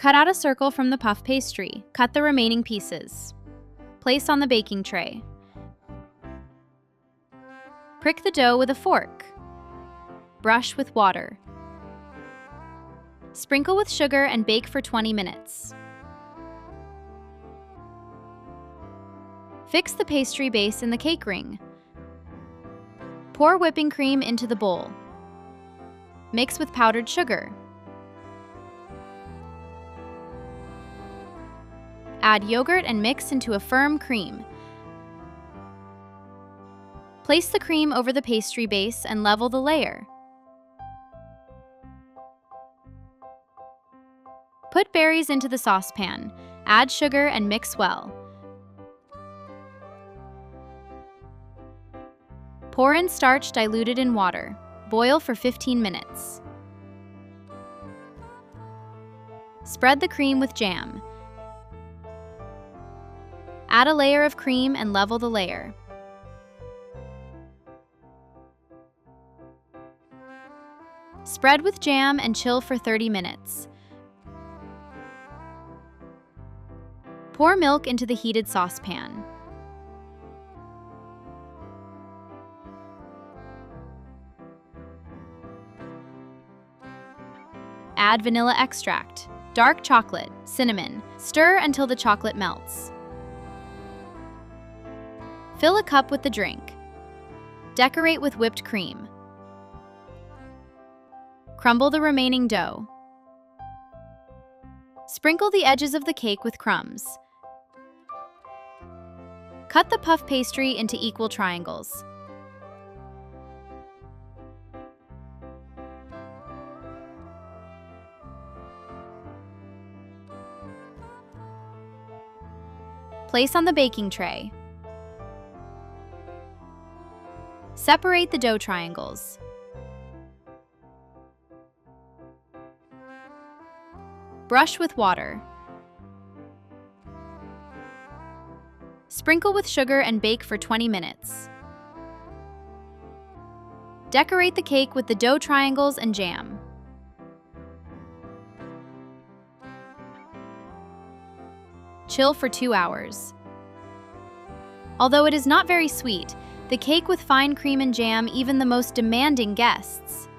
Cut out a circle from the puff pastry. Cut the remaining pieces. Place on the baking tray. Prick the dough with a fork. Brush with water. Sprinkle with sugar and bake for 20 minutes. Fix the pastry base in the cake ring. Pour whipping cream into the bowl. Mix with powdered sugar. Add yogurt and mix into a firm cream. Place the cream over the pastry base and level the layer. Put berries into the saucepan. Add sugar and mix well. Pour in starch diluted in water. Boil for 15 minutes. Spread the cream with jam. Add a layer of cream and level the layer. Spread with jam and chill for 30 minutes. Pour milk into the heated saucepan. Add vanilla extract, dark chocolate, cinnamon. Stir until the chocolate melts. Fill a cup with the drink. Decorate with whipped cream. Crumble the remaining dough. Sprinkle the edges of the cake with crumbs. Cut the puff pastry into equal triangles. Place on the baking tray. Separate the dough triangles. Brush with water. Sprinkle with sugar and bake for 20 minutes. Decorate the cake with the dough triangles and jam. Chill for 2 hours. Although it is not very sweet, the cake with fine cream and jam even the most demanding guests.